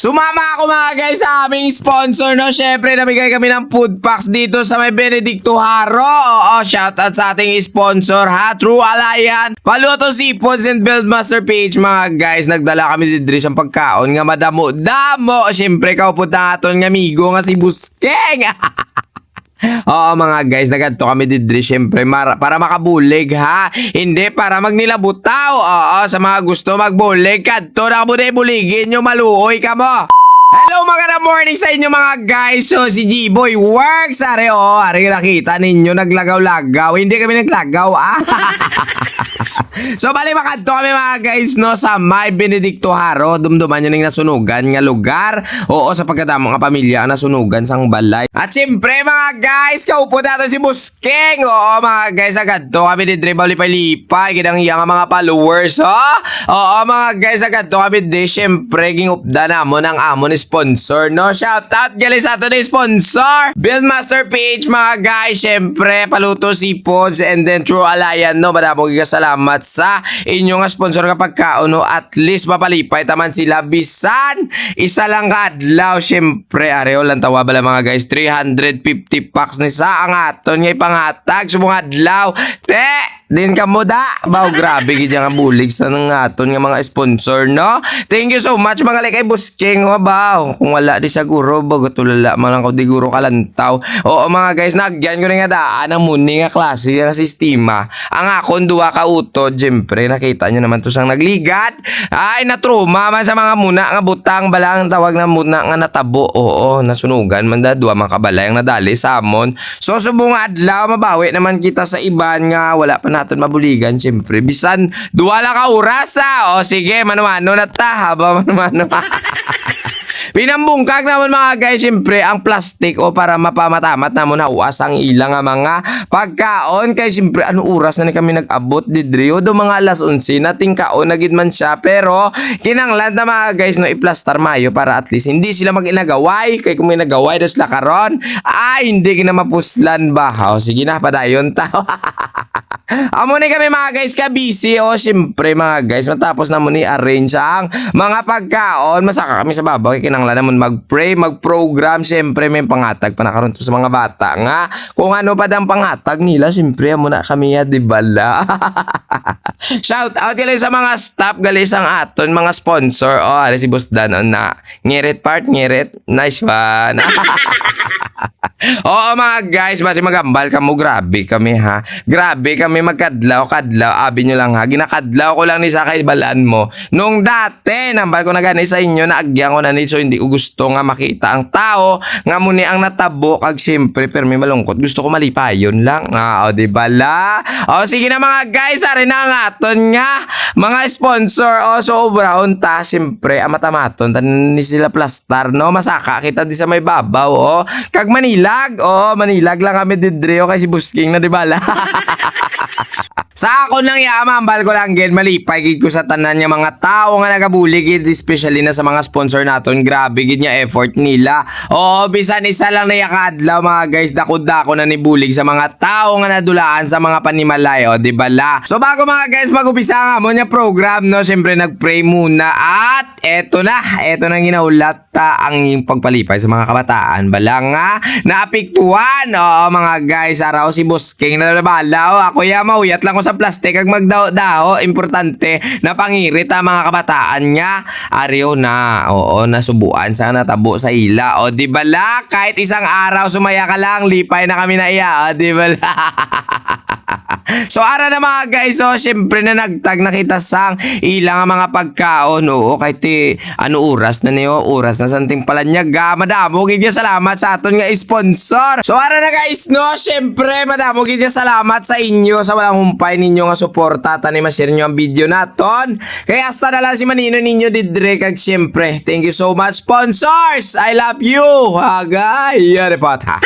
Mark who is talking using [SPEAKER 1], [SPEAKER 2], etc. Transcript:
[SPEAKER 1] Sumama ako mga guys sa aming sponsor, no? Syempre, namigay kami ng food packs dito sa may Benedicto Haro. Oo, shoutout sa ating sponsor, ha? True Alliance, Paluto Seafoods and Buildmaster Page, mga guys. Nagdala kami dito sa pagkaon nga madamo-damo. Syempre, kaupod na aton nga amigo nga si Buskeng. Oo mga guys, nagadto kami didri syempre para makabulig, ha. Hindi para magnilabutaw. Oo, sa mga gusto magbulig kadto na buligin nyo, maluoy ka mo. Hello, magandang morning sa inyo mga guys. So si G-Boy works. Are nakita ninyo naglagaw-lagaw. Hindi kami naglagaw, ah. So bali makadto kami mga guys, no, sa may Benedicto Haro. Dumduman nyo ning nasunugan nga lugar. Oo, sa pagkatamo nga pamilya ang nasunugan sang balay. At siyempre mga guys, kaupo natin si Buskeng. Oo mga guys, agadto kami di Dre Lipay-Lipay. Kinang iya nga mga followers, oh. Oo mga guys, agadto kami di siyempre gingupda namon ang amon sponsor, no. Shoutout gali sa ato ni sponsor Buildmaster Page mga guys. Siyempre Paluto Seafoods and then True Alliance, no. Madamo salamat sa inyong sponsor kapag kauno, at least mapalipay taman sila bisan isa lang kadlaw. Syempre areo lang tawa bala mga guys, 350 packs ni sa ang aton nga ipangatag sumong adlaw te din ka mo da baw. Grabe gid nga bulig sa nang aton nga mga sponsor, no. Thank you so much mga kay Buskeng, baw. Kung wala di siguro bago tulala man lang ko di guro kalantaw. Oo mga guys, nagyan ko nga daan ang muni nga klase nga sistema. Ang akon duwa ka utod, siyempre nakita nyo naman to sang nagligad. Ay natruma man sa mga muna nga butang balang tawag na muna nga natabo. Oo, nasunugan man da duwa mga kabalay ang nadali sa amon. So subong adlaw mabawi naman kita sa iban nga wala pa natin mabuligan. Siyempre bisan duwa lang ka oras, ha. O sige, mano-mano na ta, haba mano-mano. Pinambungkag naman mga guys, siyempre ang plastic o para mapamatamat namon na uwas ang ilang nga mga pagkaon. Kay siyempre ano oras na ni kami nag-abot didrio do mga alas 11 nating kaon na gid man siya, pero kinanglan na mga guys no iplastar mayo para at least hindi sila maginagaway. Kay kung may nagaway dos la karon ay hindi gina mapuslan ba. O sige na padayon ta. Amo ni kami mga guys ka busy. O siyempre mga guys, matapos na mo ni arrange ang mga pagkaon, masaka kami sa babaw. Kinanglan naman mag-pray, mag-program. Siyempre may pangatag pa na karon to sa mga bata nga kung ano pa dang pangatag nila. Siyempre amo na kami ya, di bala. Shout out gali sa mga staff gali sang aton mga sponsor. O ari si Boss Dan on na ngirit part ngirit. Nice one. Oo mga guys, basi magambal ka mo. Grabe kami, ha. Grabe kami magkadlaw-kadlaw. Abi nyo lang, ha. Ginakadlaw ko lang ni sa kay balaan mo. Nung dati, nambal ko na gani sa inyo, naagyan ko na ni, so hindi ko gusto nga makita ang tao nga muni ang natabo. Kag siyempre, pero may malungkot. Gusto ko malipayon lang. O, di bala? O, sige na mga guys, ari na nga aton nga mga sponsor. O, so brown ta, siyempre, amatamaton. Tanin ni sila plastar, no? Masaka kita di sa may babaw, o. Kag Manilag, oh, Manilag lang kami didreo kay si Busking na, di ba? Sa ako nang yamambal ko lang gid malipay gid ko sa tanan nga mga tao nga nagabulig gid, especially na sa mga sponsor naton. Grabe gid nya effort nila. Oo, bisan isa lang na yakadlaw mga guys, dako-dako na nibulig sa mga tao nga nadulaan sa mga panimalay, o di bala. So bago mga guys mag-umpisa nga mo nya program, no, syempre nagpray muna at eto na ginaulat ang pagpalipay sa mga kabataan bala nga naapektuhan. Oo mga guys, araw si Busking na nabalaw. Ako ya mauyat lang ko sa plastic ag magdaw-daw. Importante na pangirit ang mga kabataan niya. Ariyo na, oo, nasubuan sa natabo sa ila. O di bala, kahit isang araw sumaya ka lang, lipay na kami na iya. O di bala. So ara na mga guys, so syempre na nagtag nakita sang ilang mga pagkaon. Oo, kahit ano oras na niyo, oras na santing palanyaga. Madamo gid salamat sa aton nga sponsor. So ara na guys, no, syempre madamo gid salamat sa inyo sa walang humpay ninyo nga suporta. Tani ma-share nyo ang video naton. Kaya hasta na lang si manino ninyo didre. Kag syempre thank you so much sponsors. I love you. Hagay, yari pata.